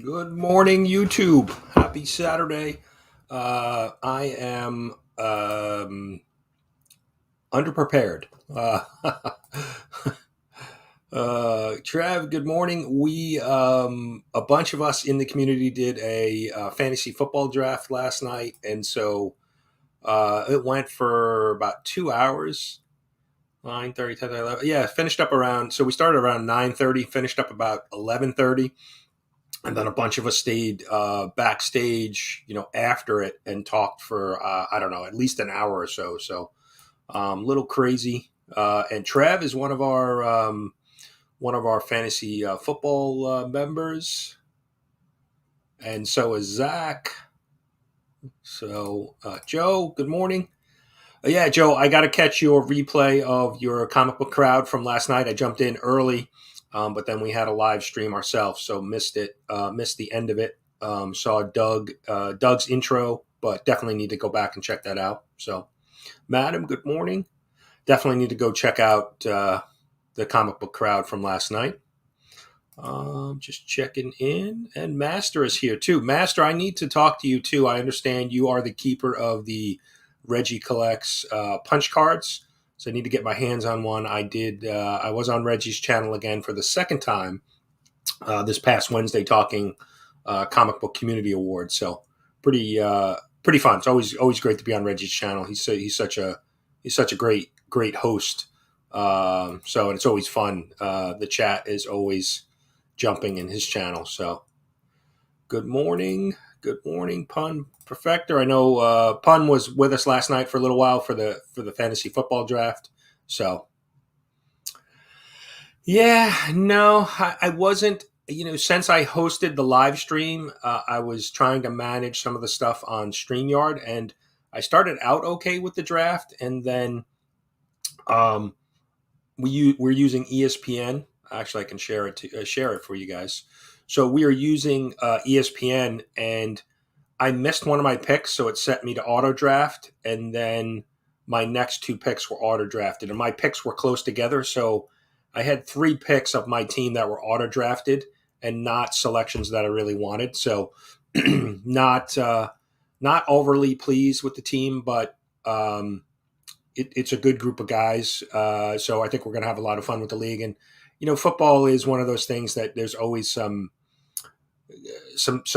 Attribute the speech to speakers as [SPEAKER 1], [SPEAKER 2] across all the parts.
[SPEAKER 1] Good morning, YouTube. Happy Saturday. I am underprepared. Trev, good morning. A bunch of us in the community did a fantasy football draft last night, and so it went for about 2 hours. 9:30, 10, 11. Yeah, finished up around. So we started around 9:30, finished up about 11:30. And then a bunch of us stayed backstage, after it and talked for I don't know, at least an hour or so. So little crazy. And Trev is one of our fantasy football members, and so is Zach. So Joe, good morning. Yeah, Joe, I got to catch your replay of your comic book crowd from last night. I jumped in early, but then we had a live stream ourselves, so missed it. Missed the end of it. Saw Doug's intro, but definitely need to go back and check that out. So, Madam, good morning. Definitely need to go check out the comic book crowd from last night. Just checking in, and Master is here too. Master, I need to talk to you too. I understand you are the keeper of the Reggie Collects punch cards, so I need to get my hands on one. I did. I was on Reggie's channel again for the second time this past Wednesday, talking comic book community awards. So pretty fun. It's always great to be on Reggie's channel. He's such a great host. So and it's always fun. The chat is always jumping in his channel. So good morning, Pun Perfector. I know Pun was with us last night for a little while for the fantasy football draft. So yeah, no, I wasn't. Since I hosted the live stream, I was trying to manage some of the stuff on StreamYard, and I started out okay with the draft, and then um, we're using ESPN. Actually, I can share it for you guys. So we are using ESPN, and I missed one of my picks, so it set me to auto draft, and then my next two picks were auto drafted, and my picks were close together. So I had three picks of my team that were auto drafted and not selections that I really wanted. So not not overly pleased with the team, but it's a good group of guys. So I think we're going to have a lot of fun with the league. And football is one of those things that there's always some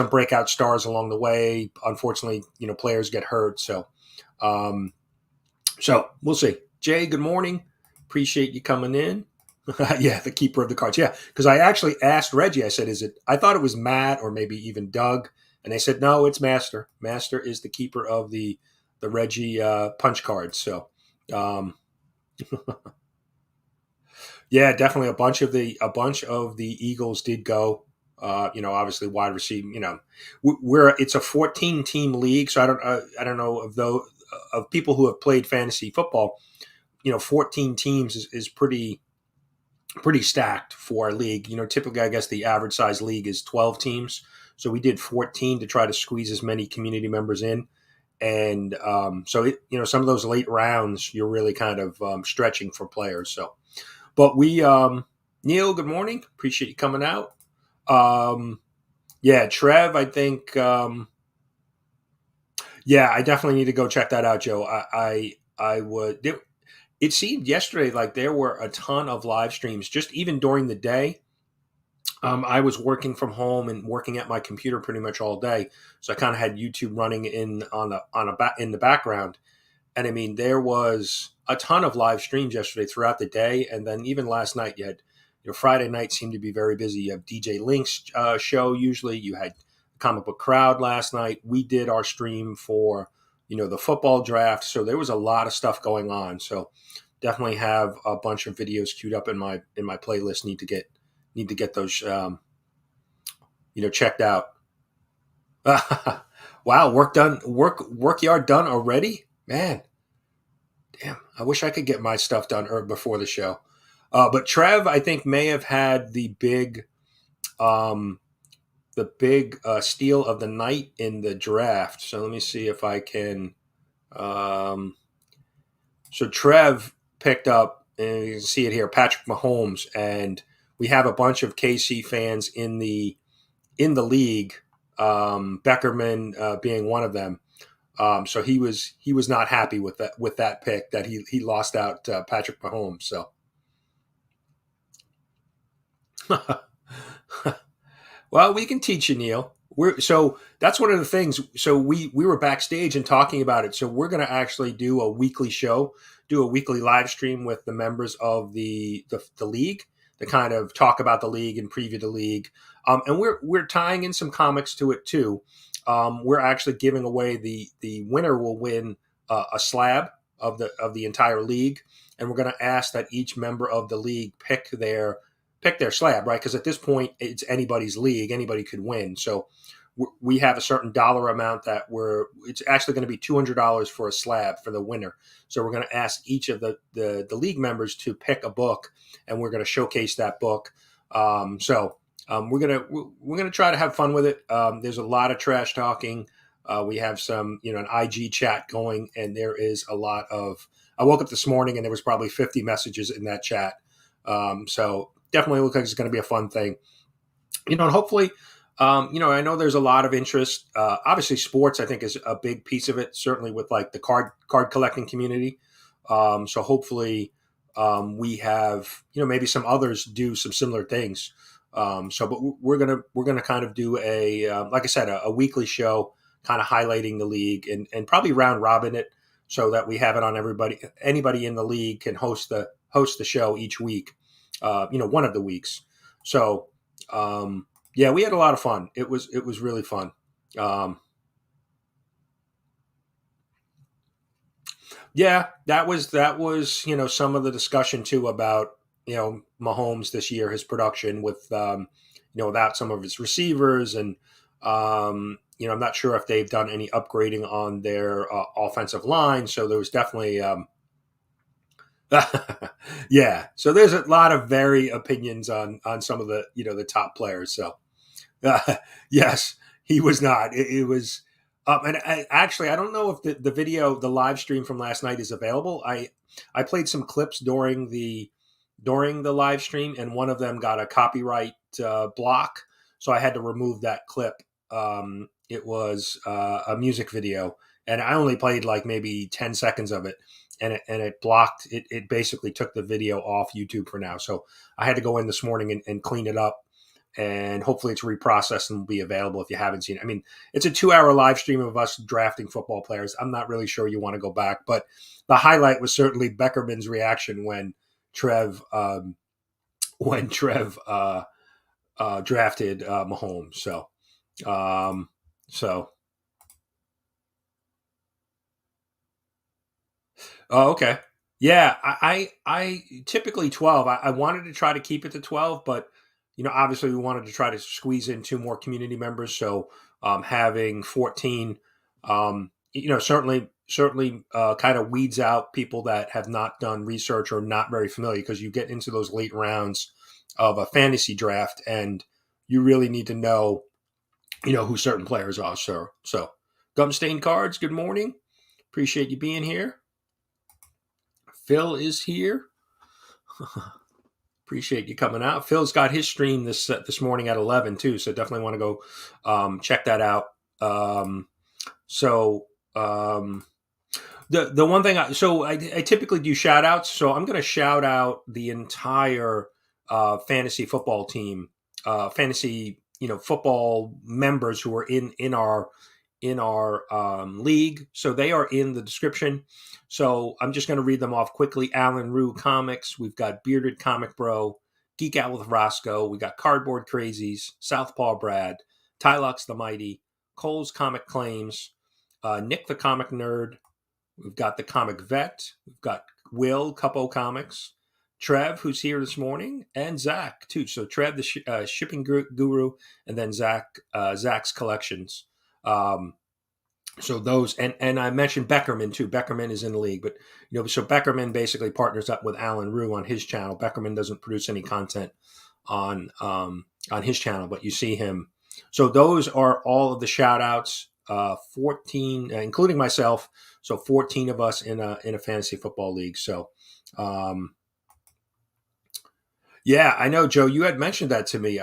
[SPEAKER 1] breakout stars along the way. Unfortunately, players get hurt. Um, so we'll see. Jay, good morning. Appreciate you coming in. Yeah, the keeper of the cards. Yeah, because I actually asked Reggie. I said, "Is it?" I thought it was Matt or maybe even Doug, and they said, "No, it's Master. Master is the keeper of the Reggie punch cards." So, um, yeah, definitely a bunch of the Eagles did go. Obviously wide receiver. We're it's a 14 team league, so I don't know of people who have played fantasy football. 14 teams is pretty stacked for a league. Typically, I guess the average size league is 12 teams. So we did 14 to try to squeeze as many community members in. And some of those late rounds, you're really kind of stretching for players. So, but Neil, good morning. Appreciate you coming out. Yeah, Trev, I think, yeah, I definitely need to go check that out, Joe. I would. It seemed yesterday like there were a ton of live streams, just even during the day. I was working from home and working at my computer pretty much all day, so I kind of had YouTube running in the background. And I mean, there was a ton of live streams yesterday throughout the day, and then even last night you had. Friday night seemed to be very busy. You have DJ Link's show. Usually, you had Comic Book Crowd last night. We did our stream for the football draft, so there was a lot of stuff going on. So definitely have a bunch of videos queued up in my playlist. Need to get those checked out. Wow, work yard done already, man. Damn, I wish I could get my stuff done before the show. But Trev, I think, may have had um, steal of the night in the draft. So let me see if I can. Um, so Trev picked up, and you can see it here, Patrick Mahomes, and we have a bunch of KC fans in the in the league, Beckerman being one of them. So he was not happy with that pick that he lost out Patrick Mahomes. So well, we can teach you, Neil. So that's one of the things. So we were backstage and talking about it. So we're going to actually do a weekly show, do a weekly live stream with the members of the league to kind of talk about the league and preview the league. And we're tying in some comics to it too. We're actually giving away the winner will win a slab of the entire league, and we're going to ask that each member of the league pick their slab, right? Because at this point, it's anybody's league; anybody could win. So we have a certain dollar amount that it's actually going to be $200 for a slab for the winner. So we're going to ask each of the league members to pick a book, and we're going to showcase that book. We're gonna try to have fun with it. There's a lot of trash talking. We have some, an IG chat going, and there is a lot of. I woke up this morning and there was probably 50 messages in that chat. So definitely looks like it's going to be a fun thing. And hopefully, I know there's a lot of interest. Obviously, sports I think is a big piece of it. Certainly with like the card collecting community. So hopefully, we have maybe some others do some similar things. But we're gonna kind of do like I said, a weekly show, kind of highlighting the league and probably round robin it so that we have it on anybody in the league can host the show each week, one of the weeks. So yeah, we had a lot of fun. It was really fun. Yeah, that was some of the discussion too about Mahomes this year, his production with without some of his receivers, and I'm not sure if they've done any upgrading on their offensive line. So there was definitely yeah. So there's a lot of varied opinions on some of the the top players. So yes, he was not. It was. And I don't know if the video, the live stream from last night is available. I played some clips during the live stream, and one of them got a copyright block, so I had to remove that clip. It was a music video, and I only played like maybe 10 seconds of it, and it blocked. It basically took the video off YouTube for now. So I had to go in this morning and clean it up. And hopefully it's reprocessed and will be available if you haven't seen it. I mean, it's a 2-hour live stream of us drafting football players. I'm not really sure you want to go back, but the highlight was certainly Beckerman's reaction when Trev drafted Mahomes. Oh, okay. Yeah, I typically 12. I wanted to try to keep it to 12, but obviously we wanted to try to squeeze in 2 more community members. So having 14, certainly kind of weeds out people that have not done research or not very familiar, because you get into those late rounds of a fantasy draft and you really need to know, who certain players are. So Gumstain Cards, good morning. Appreciate you being here. Phil is here. Appreciate you coming out. Phil's got his stream this morning at 11 too, so definitely want to go check that out. The one thing I typically do shout outs, so I'm going to shout out the entire fantasy football team, fantasy football members who are in our league. So they are in the description. So I'm just going to read them off quickly. Alan Rue Comics. We've got Bearded Comic Bro, Geek Out with Rosko. We got Cardboard Crazies, Southpaw Brad, TyloxTheMighty, Cole's Comic Claims, NickTheComicNerd. We've got the Comic Vet. We've got Will, Cupo Comics, Trev, who's here this morning, and Zach too. So Trev, the shipping guru, and then Zach's collections. So those, and I mentioned Beckerman too. Beckerman is in the league, but so Beckerman basically partners up with Alan Rue on his channel. Beckerman doesn't produce any content on his channel, but you see him. So those are all of the shout outs, 14, including myself. So 14 of us in a fantasy football league. So, yeah, I know, Joe, you had mentioned that to me.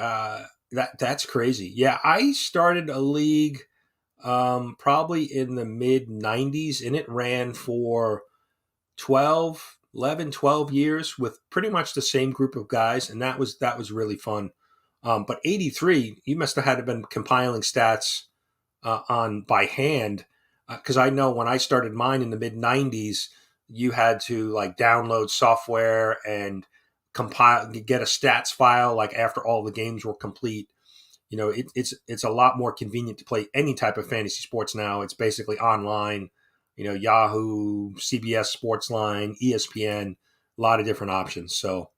[SPEAKER 1] That's crazy. Yeah, I started a league probably in the mid 90s, and it ran for 12 years with pretty much the same group of guys, and that was really fun. But 83, you must have had to been compiling stats on by hand, because I know when I started mine in the mid 90s, you had to like download software and compile, get a stats file like after all the games were complete. It's a lot more convenient to play any type of fantasy sports now. It's basically online. Yahoo, CBS Sportsline, ESPN, a lot of different options. So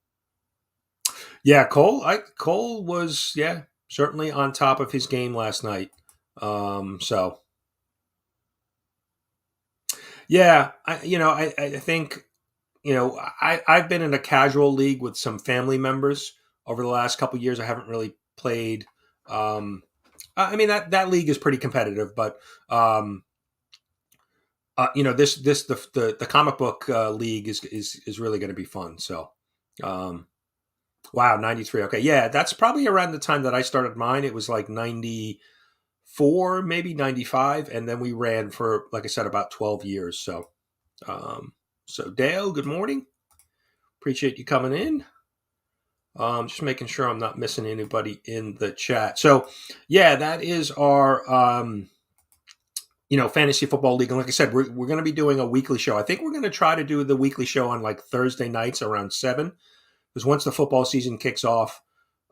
[SPEAKER 1] yeah, Cole was, yeah, certainly on top of his game last night. So yeah, I think, I've been in a casual league with some family members over the last couple of years. I haven't really played. Um, I mean, that league is pretty competitive, but this the comic book league is really going to be fun. So, um, wow, 93. Okay, yeah, that's probably around the time that I started mine. It was like 94, maybe 95, and then we ran for, like I said, about 12 years. So, um, Dale, good morning. Appreciate you coming in. Just making sure I'm not missing anybody in the chat. So, yeah, that is our fantasy football league. And like I said, we're going to be doing a weekly show. I think we're going to try to do the weekly show on like Thursday nights around 7, because once the football season kicks off,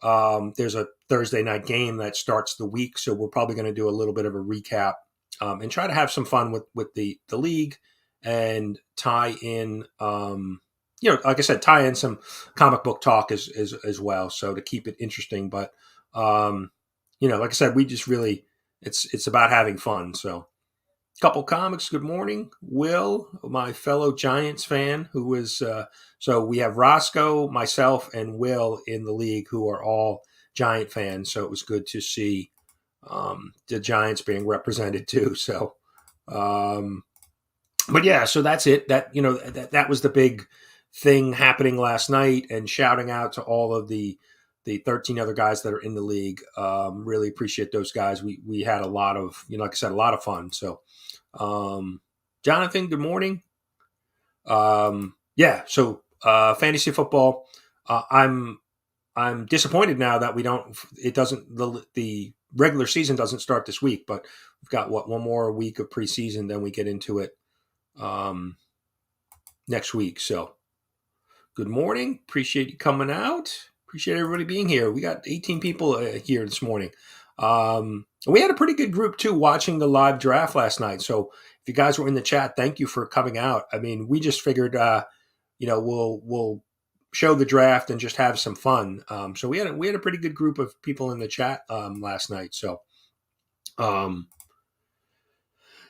[SPEAKER 1] there's a Thursday night game that starts the week. So we're probably going to do a little bit of a recap, and try to have some fun with the league, and tie in, like I said, tie in some comic book talk as well. So to keep it interesting, but like I said, we just really, it's about having fun. So, couple comics. Good morning, Will, my fellow Giants fan, who is so we have Rosko, myself, and Will in the league, who are all Giant fans. So it was good to see the Giants being represented too. So, but yeah, so that's it. That was the big thing happening last night, and shouting out to all of the 13 other guys that are in the league. Really appreciate those guys. We had a lot of, like I said, a lot of fun. So, Jonathan, good morning. Yeah, so fantasy football. I'm disappointed now that the regular season doesn't start this week, but we've got one more week of preseason, then we get into it next week. So good morning. Appreciate you coming out. Appreciate everybody being here. We got 18 people here this morning. We had a pretty good group too watching the live draft last night. So if you guys were in the chat, thank you for coming out. I mean, we just figured, we'll show the draft and just have some fun. So we had a pretty good group of people in the chat last night. So,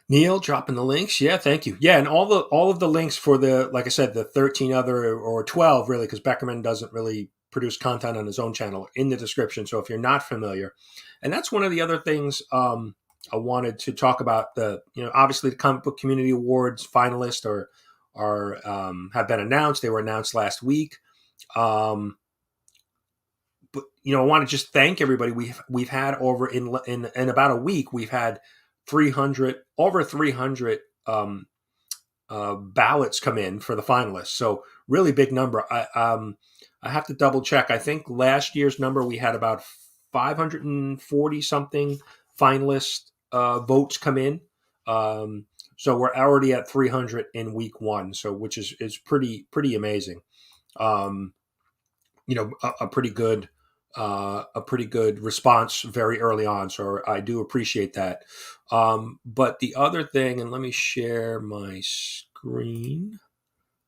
[SPEAKER 1] Neil dropping the links. Yeah, thank you. Yeah, and all of the links for like I said, the 13 other, or 12 really, because Beckerman doesn't really produce content on his own channel, in the description. So if you're not familiar, and that's one of the other things I wanted to talk about. Obviously the Comic Book Community Awards finalists are have been announced. They were announced last week. But I want to just thank everybody. We've had over in about a week, we've had over 300 ballots come in for the finalists. So really big number. I have to double check. I think last year's number, we had about 540 something finalist votes come in. So we're already at 300 in week 1. So which is pretty amazing. A pretty good response very early on. So I do appreciate that. But the other thing, and let me share my screen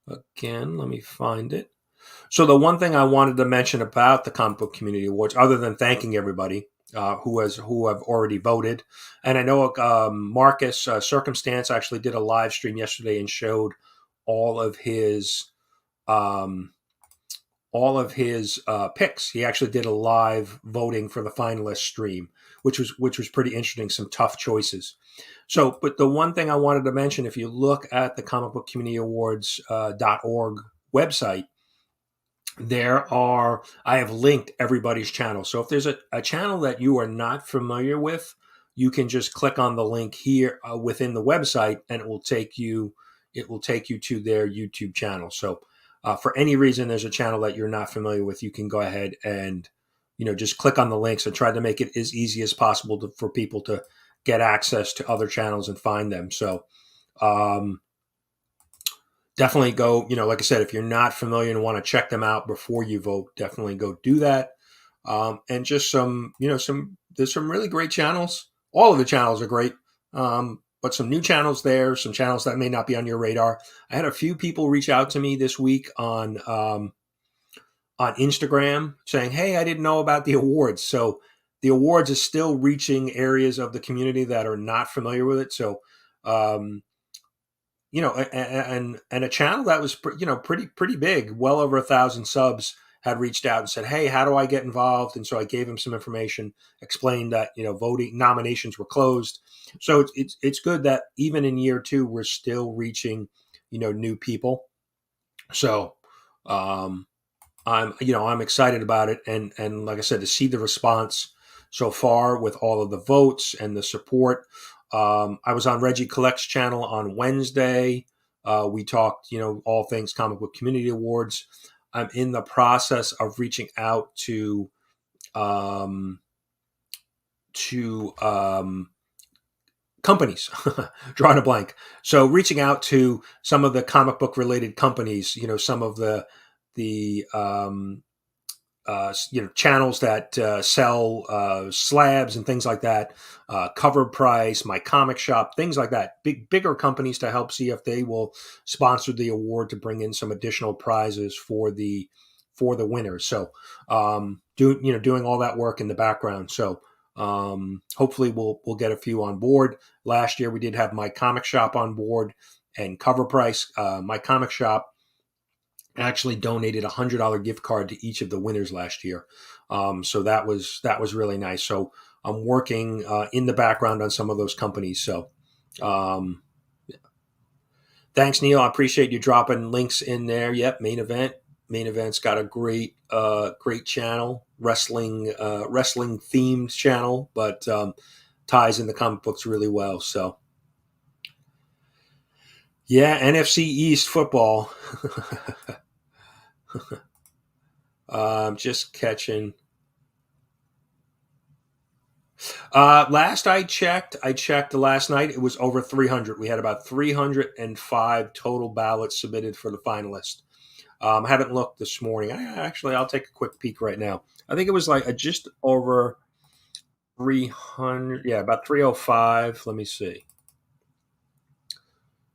[SPEAKER 1] again. Let me find it. So the one thing I wanted to mention about the Comic Book Community Awards, other than thanking everybody who have already voted, and I know Marcus Circumstance actually did a live stream yesterday and showed all of his picks. He actually did a live voting for the finalist stream, which was pretty interesting. Some tough choices. So, but the one thing I wanted to mention, if you look at the Comic Book Community Awards .org website, I have linked everybody's channel. So if there's a channel that you are not familiar with, you can just click on the link here within the website, and it will take you to their YouTube channel. So for any reason there's a channel that you're not familiar with, you can go ahead and just click on the links and try to make it as easy as possible for people to get access to other channels and find them. So definitely go, like I said, if you're not familiar and want to check them out before you vote, definitely go do that. And just there's some really great channels. All of the channels are great. But some new channels there, some channels that may not be on your radar. I had a few people reach out to me this week on Instagram saying, "Hey, I didn't know about the awards." So the awards is still reaching areas of the community that are not familiar with it. So, and a channel that was pretty big, well over 1,000 subs, had reached out and said, "Hey, how do I get involved?" And so I gave him some information, explained that voting nominations were closed. So it's good that even in year 2 we're still reaching new people. So I'm excited about it, and like I said, to see the response so far with all of the votes and the support. I was on Reggie Collect's channel on Wednesday. We talked, all things comic book community awards. I'm in the process of reaching out to companies, drawing a blank. So reaching out to some of the comic book related companies, some of the channels that sell slabs and things like that, Cover Price, My Comic Shop, things like that. Bigger companies to help see if they will sponsor the award to bring in some additional prizes for the winners. So doing all that work in the background. So hopefully we'll get a few on board. Last year we did have My Comic Shop on board and Cover Price. My Comic Shop actually donated a $100 gift card to each of the winners last year. So that was really nice. So I'm working in the background on some of those companies. So thanks, Neil. I appreciate you dropping links in there. Yep, Main Event's got a great channel, wrestling themed channel, but ties in the comic books really well. So yeah, NFC East football. Just catching. Last I checked last night, it was over 300. We had about 305 total ballots submitted for the finalists. I haven't looked this morning. I'll take a quick peek right now. I think it was like just over 300. Yeah, about 305. Let me see.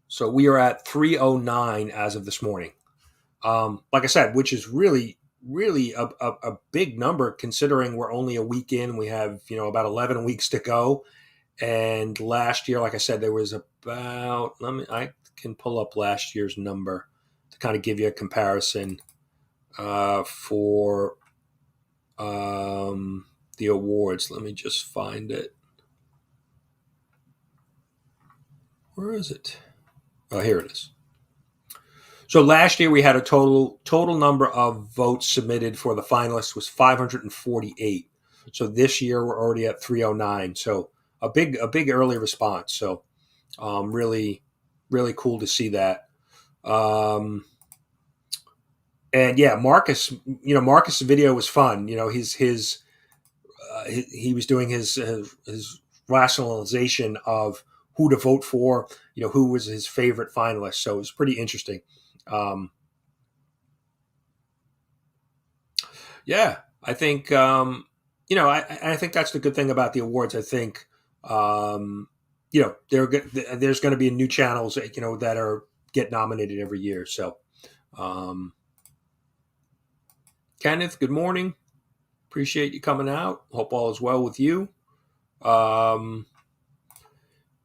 [SPEAKER 1] So we are at 309 as of this morning. Like I said, which is really a big number considering we're only a week in. We have about 11 weeks to go. And last year, like I said, there was about I can pull up last year's number to kind of give you a comparison for the awards. Let me just find it. Where is it? Oh, here it is. So last year we had a total number of votes submitted for the finalists was 548. So this year we're already at 309. So a big early response. So really cool to see that. And yeah, Marcus' video was fun. He was doing his rationalization of who to vote for, who was his favorite finalist. So it was pretty interesting. Yeah, I think I think that's the good thing about the awards. I think there's going to be new channels that are get nominated every year. So Kenneth, good morning. Appreciate you coming out. Hope all is well with you.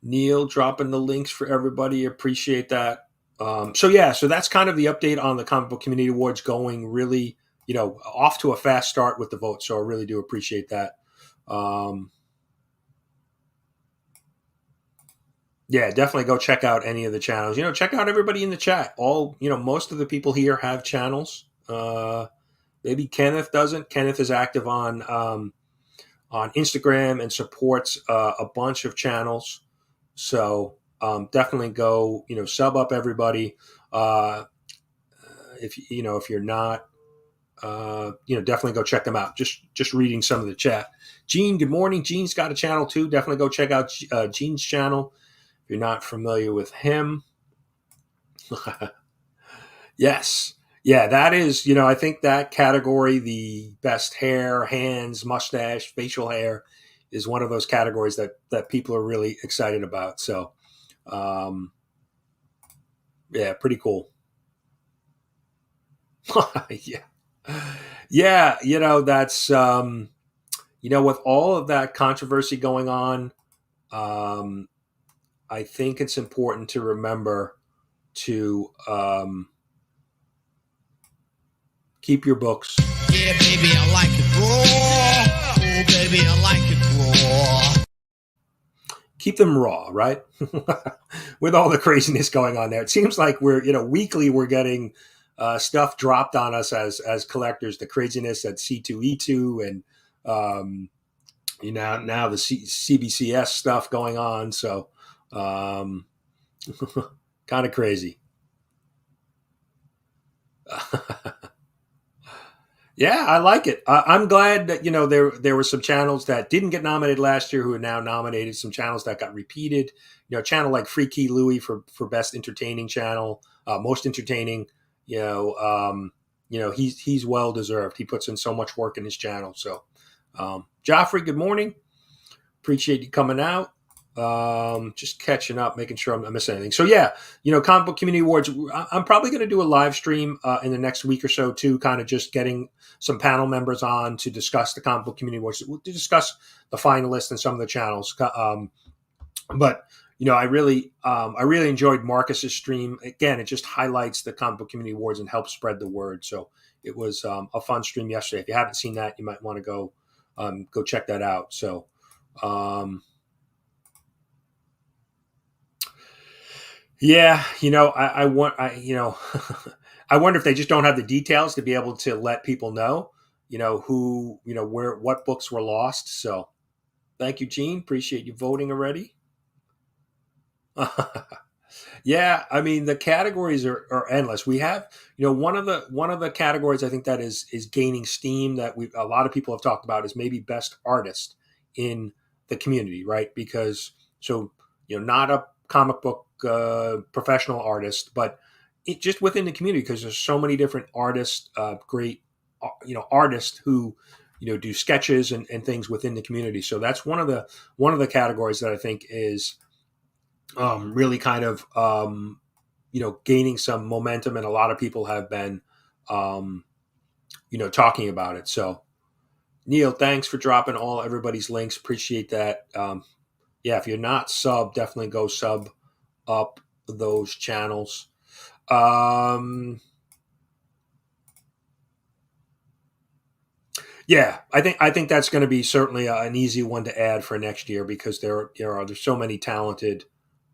[SPEAKER 1] Neil dropping the links for everybody. Appreciate that. So that's kind of the update on the Comic Book Community Awards, going really, off to a fast start with the vote. So I really do appreciate that. Yeah, definitely go check out any of the channels. Check out everybody in the chat. All, most of the people here have channels. Maybe Kenneth doesn't. Kenneth is active on Instagram and supports a bunch of channels. So definitely go, sub up everybody. If you're not, definitely go check them out. Just reading some of the chat. Gene, good morning. Gene's got a channel too. Definitely go check out Gene's channel if you're not familiar with him. Yes. Yeah, that is, I think that category, the best hair, hands, mustache, facial hair, is one of those categories that people are really excited about. So, yeah, pretty cool. Yeah. Yeah, that's, with all of that controversy going on, I think it's important to remember to keep your books.
[SPEAKER 2] Yeah, baby, I like it raw. Oh, baby, I like it raw.
[SPEAKER 1] Keep them raw, right? With all the craziness going on there, it seems like weekly we're getting stuff dropped on us as collectors. The craziness at C2E2 and now the CBCS stuff going on. So kind of crazy. Yeah, I like it. I'm glad that there were some channels that didn't get nominated last year who are now nominated. Some channels that got repeated. A channel like Freaky Louie for best entertaining channel, most entertaining. He's well deserved. He puts in so much work in his channel. So, Joffrey, good morning. Appreciate you coming out. Just catching up, making sure I'm not missing anything. So yeah, Comic Book Community Awards. I'm probably going to do a live stream in the next week or so too, kind of just getting some panel members on to discuss the Comic Book Community Awards, to discuss the finalists and some of the channels. But I really enjoyed Marcus's stream. Again, it just highlights the Comic Book Community Awards and helps spread the word. So it was a fun stream yesterday. If you haven't seen that, you might want to go check that out. So. Yeah, I want, I wonder if they just don't have the details to be able to let people know, who, what books were lost. So, thank you, Gene. Appreciate you voting already. Yeah, I mean the categories are endless. We have, one of the categories I think that is gaining steam that a lot of people have talked about is maybe best artist in the community, right? Because not a comic book professional artist, but just within the community because there's so many different artists, great artists who do sketches and things within the community. So that's one of the categories that I think is really kind of gaining some momentum, and a lot of people have been talking about it. So Neil, thanks for dropping everybody's links. Appreciate that. Yeah, if you're not sub, definitely go sub up those channels. Yeah, I think that's going to be certainly an easy one to add for next year because there's so many talented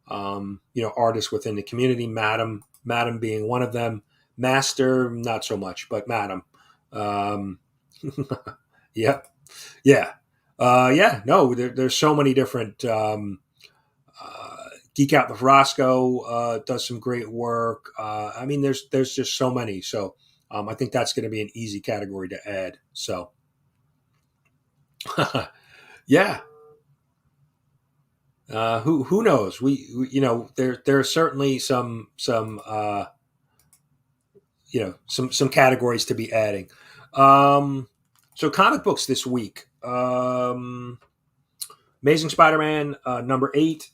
[SPEAKER 1] artists within the community. Madam being one of them. Master, not so much, but Madam. Yep. Yeah. Yeah. No, there's so many different. Geek Out with Rosko does some great work. I mean, there's just so many. So I think that's going to be an easy category to add. So yeah. Who knows? We there are certainly some some categories to be adding. So comic books this week. Amazing Spider-Man number 8.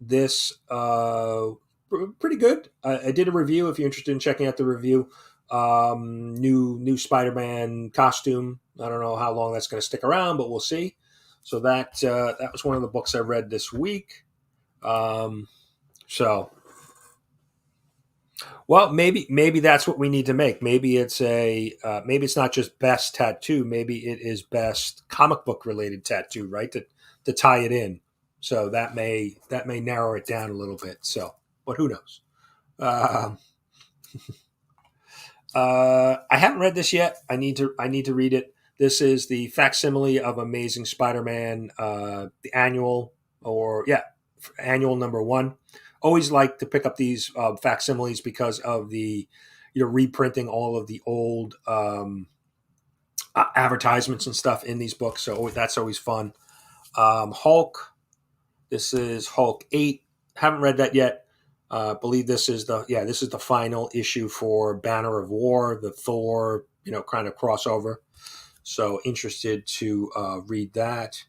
[SPEAKER 1] This pretty good. I did a review. If you're interested in checking out the review, new Spider-Man costume. I don't know how long that's going to stick around, but we'll see. So that was one of the books I read this week. So, well, maybe that's what we need to make. Maybe it's maybe it's not just best tattoo. Maybe it is best comic book related tattoo, right? To tie it in. So that may narrow it down a little bit. So, but who knows? I haven't read this yet. I need to read it. This is the facsimile of Amazing Spider-Man, the annual, or yeah, annual #1. Always like to pick up these facsimiles because of the, reprinting all of the old advertisements and stuff in these books. So that's always fun. Hulk. This is Hulk 8. Haven't read that yet. Believe this is the final issue for Banner of War, the Thor, kind of crossover. So interested to read that.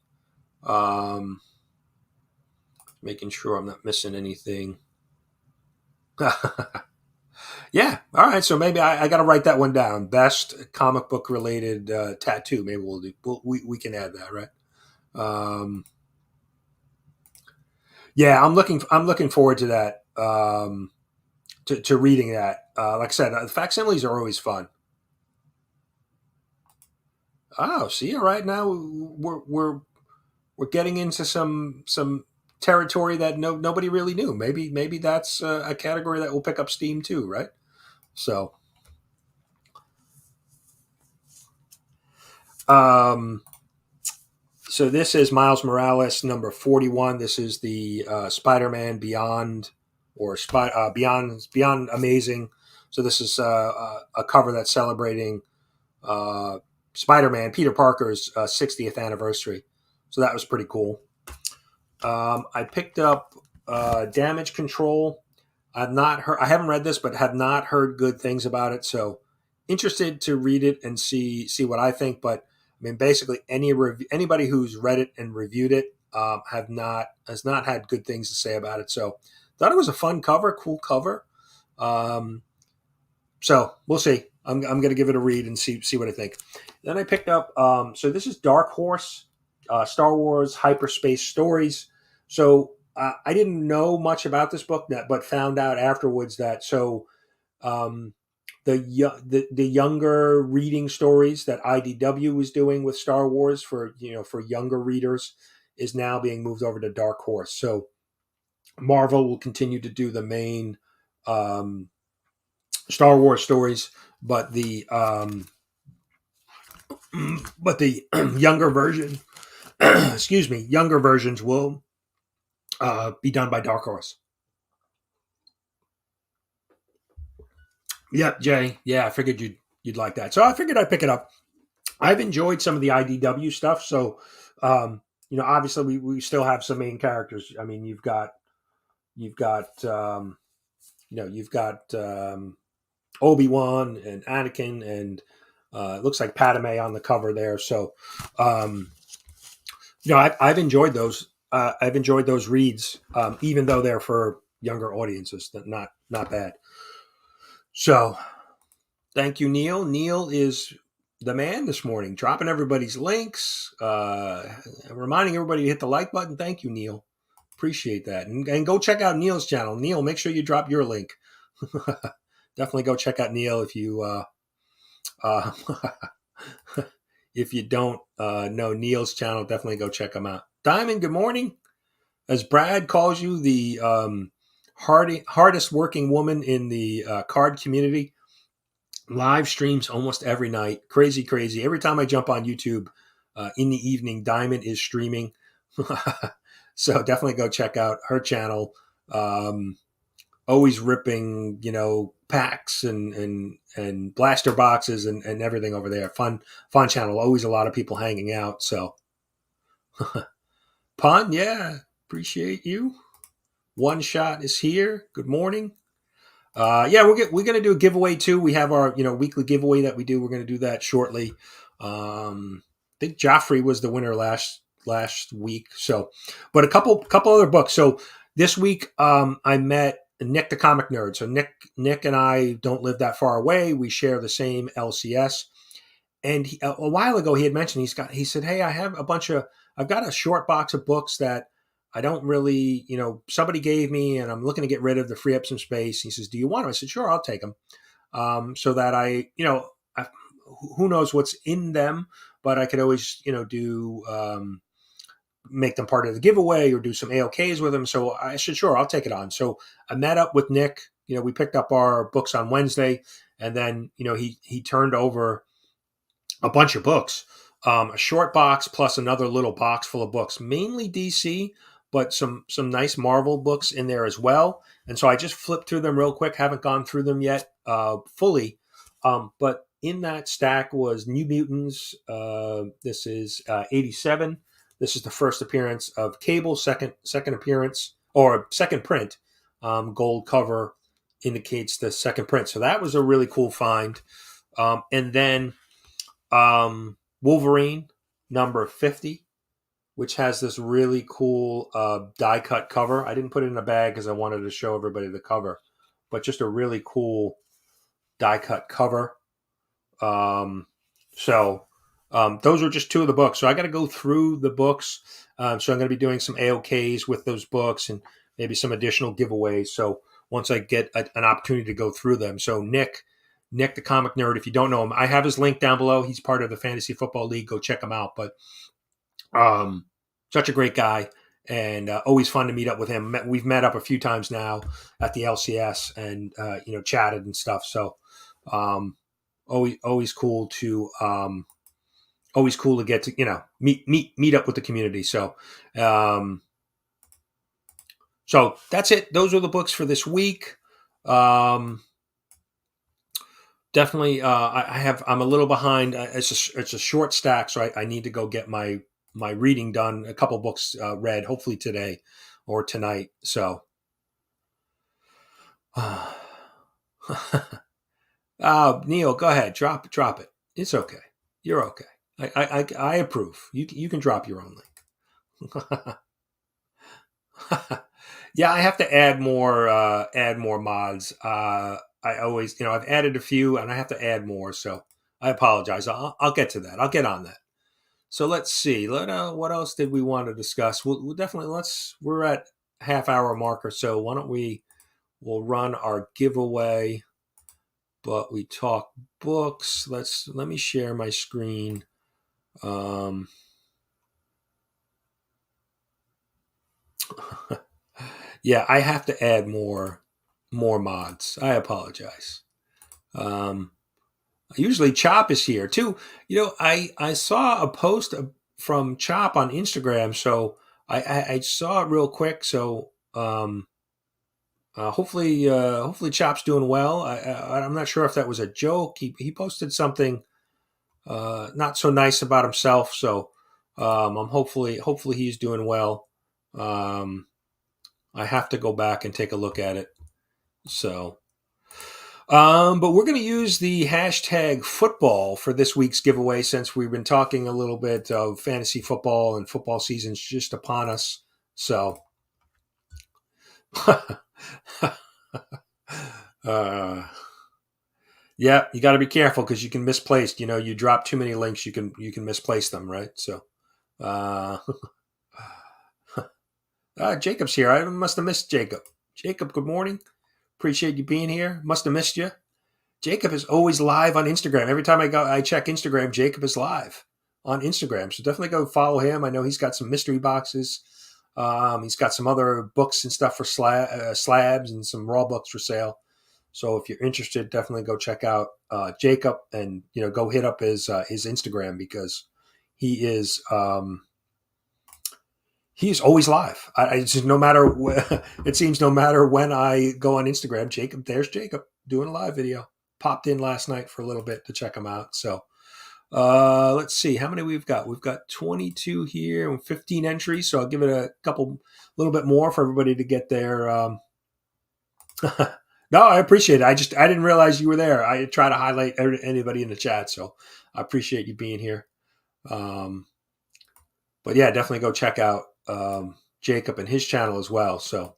[SPEAKER 1] Making sure I'm not missing anything. Yeah. All right. So maybe I got to write that one down. Best comic book related tattoo. Maybe we can add that, right? Yeah, I'm looking forward to that. To reading that. Like I said, facsimiles are always fun. Oh, see, all right, now we're getting into some territory that nobody really knew. Maybe that's a category that will pick up steam too, right? So, um, so this is Miles Morales #41. This is the Spider-Man Beyond or Beyond Amazing. So this is a cover that's celebrating Spider-Man Peter Parker's 60th anniversary. So that was pretty cool. I picked up Damage Control. I haven't read this, but have not heard good things about it. So interested to read it and see what I think. But I mean, basically, anybody who's read it and reviewed it has not had good things to say about it. So thought it was a fun cover, cool cover. So we'll see. I'm going to give it a read and see what I think. Then I picked up. So this is Dark Horse, Star Wars Hyperspace Stories. So I didn't know much about this book, but found out afterwards that the younger reading stories that IDW was doing with Star Wars for younger readers is now being moved over to Dark Horse. So Marvel will continue to do the main Star Wars stories, but the younger version, younger versions will be done by Dark Horse. Yep, Jay. Yeah, I figured you'd like that, so I figured I'd pick it up. I've enjoyed some of the IDW stuff, so obviously we still have some main characters. I mean, you've got Obi-Wan and Anakin, and it looks like Padme on the cover there. So, I've enjoyed those. I've enjoyed those reads, even though they're for younger audiences. Not bad. So, thank you, Neil. Neil is the man this morning, dropping everybody's links, reminding everybody to hit the like button. Thank you, Neil. Appreciate that. And go check out Neil's channel. Neil, make sure you drop your link. Definitely go check out Neil if you if you don't know Neil's channel. Definitely go check him out. Diamond, good morning. As Brad calls you, the hardest working woman in the card community. Live streams almost every night. Crazy. Every time I jump on YouTube in the evening, Diamond is streaming. So definitely go check out her channel. Always ripping, packs and blaster boxes and everything over there. Fun channel. Always a lot of people hanging out. So, Pun, yeah, appreciate you. One Shot is here. Good morning. We're going to do a giveaway too. We have our weekly giveaway that we do. We're going to do that shortly. I think Joffrey was the winner last week. So, but a couple other books. So this week I met NickTheComicNerd. So Nick and I don't live that far away. We share the same LCS. And a while ago he had mentioned he said, hey, I've got a short box of books that I don't really, somebody gave me and I'm looking to get rid of to free up some space. He says, do you want them? I said, sure, I'll take them. So that who knows what's in them, but I could always, do, make them part of the giveaway or do some AOKs with them. So I said, sure, I'll take it on. So I met up with Nick. We picked up our books on Wednesday and then he turned over a bunch of books, a short box plus another little box full of books, mainly DC, but some nice Marvel books in there as well. And so I just flipped through them real quick. Haven't gone through them yet fully, but in that stack was New Mutants. This is 87. This is the first appearance of Cable, second appearance or second print. Gold cover indicates the second print. So that was a really cool find. And then Wolverine number 50, which has this really cool die cut cover. I didn't put it in a bag because I wanted to show everybody the cover, but just a really cool die cut cover. Those are just two of the books. So I got to go through the books. So I'm going to be doing some AOKs with those books and maybe some additional giveaways. So once I get an opportunity to go through them. So Nick the Comic Nerd, if you don't know him, I have his link down below. He's part of the Fantasy Football League. Go check him out. But such a great guy, and always fun to meet up with him. We've met up a few times now at the LCS and chatted and stuff. So always cool to get to meet up with the community. So so that's it. Those are the books for this week. Definitely, I'm a little behind. It's a short stack, so I need to go get my reading done. A couple books read, hopefully today or tonight. So, Neil, go ahead, drop it. It's okay. You're okay. I approve. You can drop your own link. Yeah, I have to add more mods. I always, I've added a few and I have to add more. So I apologize. I'll get to that. I'll get on that. So let's see. What else did we want to discuss? We'll definitely, we're at half hour marker. So why don't we'll run our giveaway, but we talk books. Let me share my screen. Yeah, I have to add more mods. I apologize. Usually Chop is here too. I saw a post from Chop on Instagram, so I saw it real quick. So hopefully Chop's doing well. I'm not sure if that was a joke. He posted something not so nice about himself. So I'm hopefully he's doing well. I have to go back and take a look at it. So, but we're going to use the hashtag football for this week's giveaway since we've been talking a little bit of fantasy football and football season's just upon us. So, yeah, you got to be careful because you can misplace. You drop too many links, you can misplace them, right? So, Jacob's here. I must have missed Jacob. Jacob, good morning. Appreciate you being here. Must have missed you. Jacob is always live on Instagram. Every time I check Instagram, Jacob is live on Instagram. So definitely go follow him. I know he's got some mystery boxes. He's got some other books and stuff for slabs and some raw books for sale. So if you're interested, definitely go check out Jacob and go hit up his Instagram because he is. He's always live. It seems no matter when I go on Instagram, there's Jacob doing a live video. Popped in last night for a little bit to check him out. So let's see how many we've got. We've got 22 here and 15 entries. So I'll give it a little bit more for everybody to get there. No, I appreciate it. I didn't realize you were there. I try to highlight anybody in the chat. So I appreciate you being here. But yeah, definitely go check out Jacob and his channel as well. So,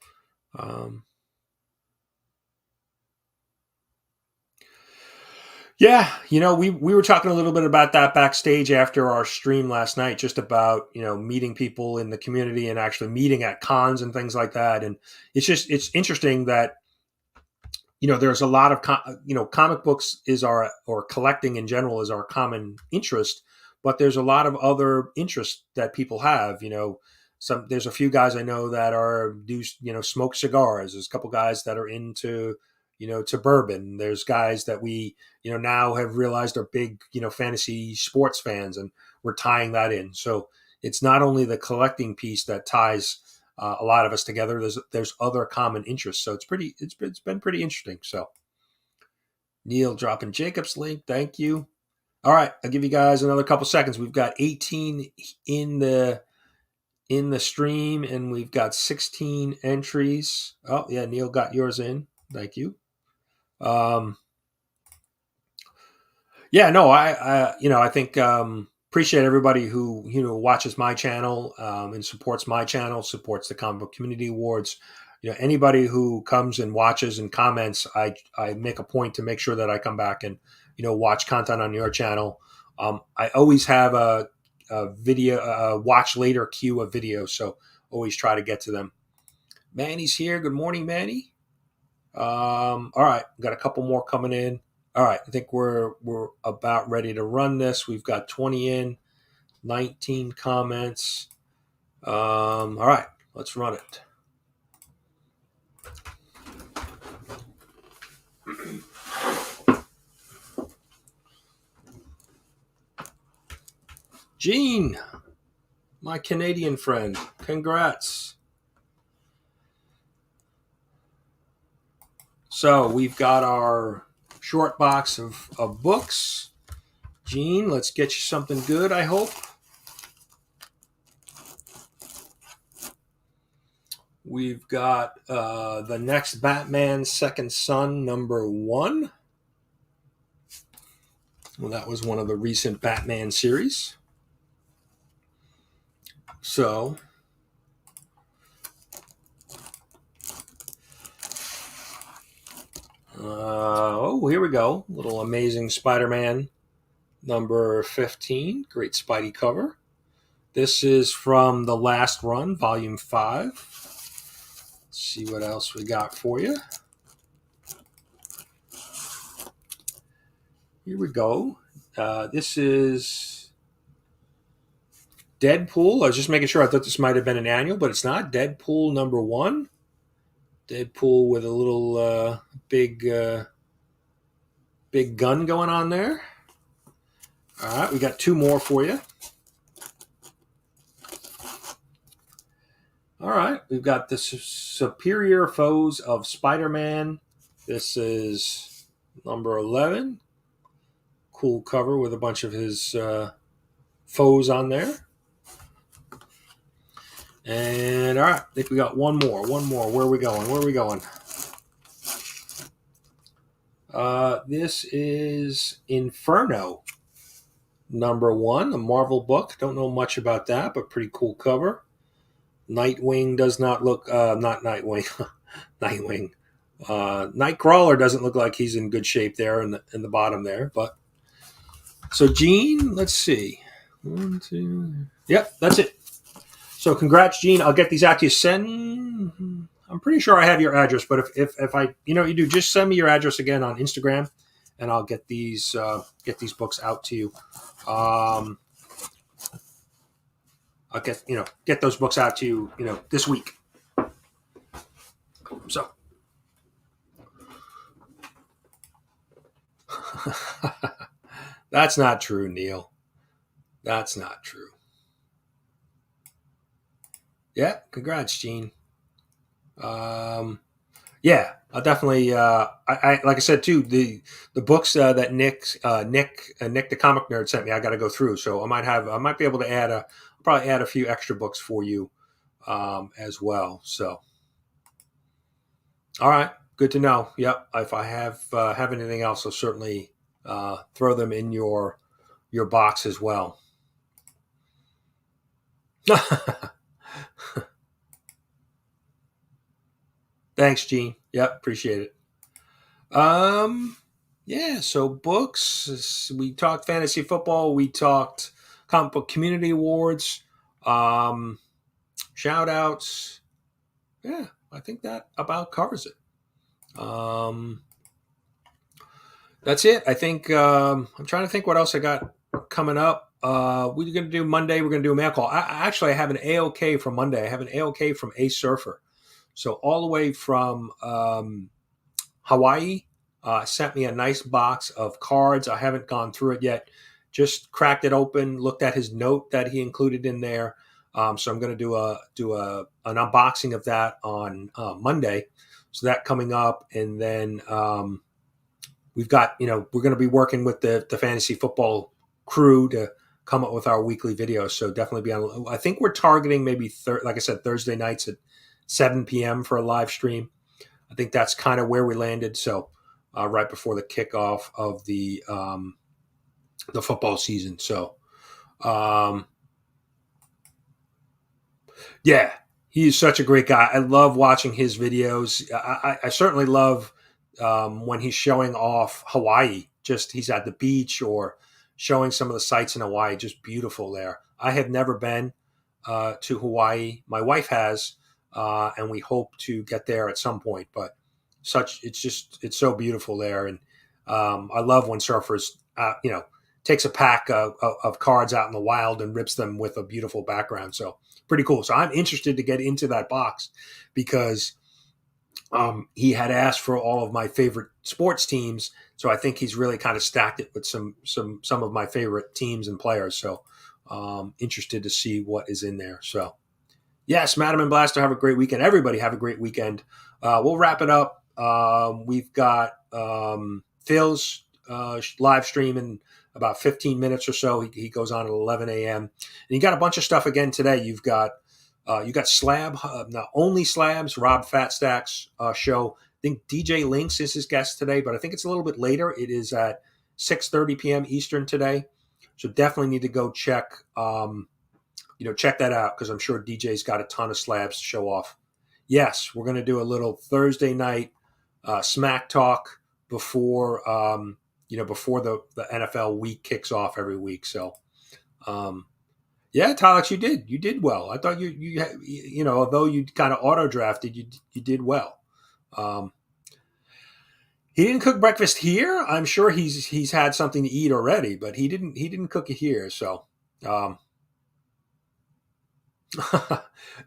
[SPEAKER 1] yeah, we were talking a little bit about that backstage after our stream last night, just about, meeting people in the community and actually meeting at cons and things like that. And it's interesting that, there's a lot of, comic books or collecting in general is our common interest, but there's a lot of other interests that people have, there's a few guys I know that do smoke cigars. There's a couple guys that are into, to bourbon. There's guys that we, now have realized are big, fantasy sports fans, and we're tying that in. So it's not only the collecting piece that ties a lot of us together. There's other common interests. So it's been pretty interesting. So Neil dropping Jacob's link. Thank you. All right, I'll give you guys another couple seconds. We've got 18 in the stream, and we've got 16 entries. Oh yeah, Neil got yours in. Thank you. Yeah, no, I think appreciate everybody who watches my channel and supports my channel, supports the Comic Book Community Awards. Anybody who comes and watches and comments, I make a point to make sure that I come back and watch content on your channel. I always have a video, watch later queue of videos, so always try to get to them. Manny's here. Good morning, Manny. All right, got a couple more coming in. All right, I think we're about ready to run this. We've got 20 in, 19 comments. All right, let's run it. Gene, my Canadian friend, congrats. So we've got our short box of books. Gene, let's get you something good, I hope. We've got the next Batman Second Son #1. Well, that was one of the recent Batman series. So, here we go. Little Amazing Spider-Man #15. Great Spidey cover. This is from the last run, Volume 5. Let's see what else we got for you. Here we go. This is Deadpool. I was just making sure. I thought this might have been an annual, but it's not. Deadpool #1. Deadpool with a little big gun going on there. All right, we got two more for you. All right, we've got the Superior Foes of Spider-Man. This is #11. Cool cover with a bunch of his foes on there. And all right, I think we got one more. Where are we going? This is Inferno #1, a Marvel book. Don't know much about that, but pretty cool cover. Nightwing does not look, not Nightwing, Nightwing. Nightcrawler doesn't look like he's in good shape there in the bottom there. But so Gene, let's see. 1, 2. Yep, that's it. So congrats, Gene. I'll get these out to you. I'm pretty sure I have your address, but if I, you do, just send me your address again on Instagram, and I'll get these books out to you. I'll get those books out to you, this week. So. That's not true, Neil. That's not true. Yeah, congrats, Gene. Yeah, I'll definitely. I like I said too. The books that NickTheComicNerd sent me, I got to go through. So I might be able to probably add a few extra books for you, as well. So, all right, good to know. Yep, if I have anything else, I'll certainly throw them in your box as well. Thanks, Gene. Yep, appreciate it. Yeah, so books. We talked fantasy football. We talked Comic Book Community Awards. Shoutouts. Yeah, I think that about covers it. That's it. I think I'm trying to think what else I got coming up. We're going to do Monday. We're going to do a mail call. I have an AOK from Monday. I have an AOK from A Surfer. So all the way from Hawaii. Sent me a nice box of cards. I haven't gone through it yet. Just cracked it open, looked at his note that he included in there. So I'm going to do an unboxing of that on Monday. So that coming up, and then we've got, we're going to be working with the fantasy football crew to come up with our weekly videos. So definitely be on. I think we're targeting maybe like I said, Thursday nights at 7 p.m. for a live stream. I think that's kind of where we landed. So right before the kickoff of the football season. So yeah, he is such a great guy. I love watching his videos. I certainly love when he's showing off Hawaii. Just he's at the beach or showing some of the sights in Hawaii. Just beautiful there. I have never been to Hawaii. My wife has, and we hope to get there at some point. But it's so beautiful there, and I love when surfers takes a pack of cards out in the wild and rips them with a beautiful background. So pretty cool. So I'm interested to get into that box because he had asked for all of my favorite sports teams. So I think he's really kind of stacked it with some of my favorite teams and players. So interested to see what is in there. So yes, Madam and Blaster, have a great weekend. Everybody have a great weekend. We'll wrap it up. We've got Phil's live stream in about 15 minutes or so. He goes on at 11 a.m. And you got a bunch of stuff again today. You got Slab, not only Slabs, Rob Fatstack's show. I think DJ Lynx is his guest today, but I think it's a little bit later. It is at 6:30 p.m. Eastern today. So definitely need to go check that out because I'm sure DJ's got a ton of slabs to show off. Yes, we're going to do a little Thursday night smack talk before the NFL week kicks off every week. So, yeah, Tylox, you did well. I thought you although you kind of auto drafted, you did well. He didn't cook breakfast here. I'm sure he's had something to eat already, but he didn't cook it here. So, no,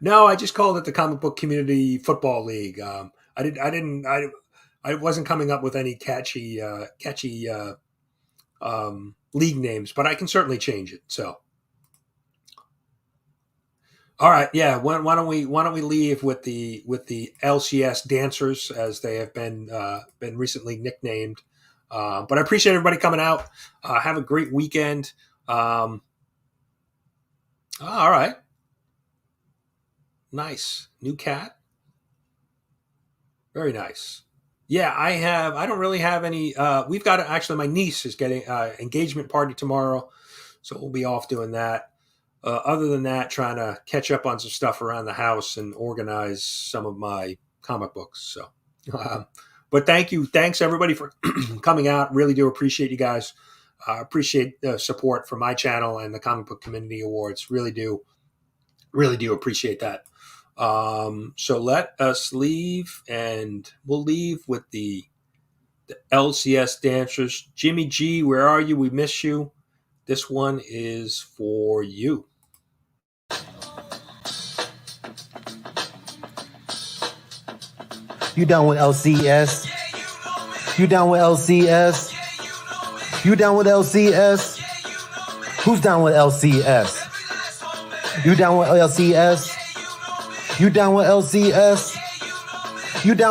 [SPEAKER 1] I just called it the Comic Book Community Football League. I wasn't coming up with any catchy league names, but I can certainly change it. So, all right, yeah. Why don't we leave with the LCS dancers as they have been recently nicknamed? But I appreciate everybody coming out. Have a great weekend. All right, nice new cat. Very nice. Yeah, I don't really have any. We've got actually my niece is getting engagement party tomorrow, so we'll be off doing that. Other than that, trying to catch up on some stuff around the house and organize some of my comic books. So, but thanks everybody for coming out. Really do appreciate you guys. Appreciate the support for my channel and the Comic Book Community Awards. Really do appreciate that. So let us leave, and we'll leave with the LCS dancers. Jimmy G, where are you? We miss you. This one is for you.
[SPEAKER 3] You down with LCS? You down with LCS? You down with LCS? Who's down with LCS? You down with LCS? You down with LCS? You down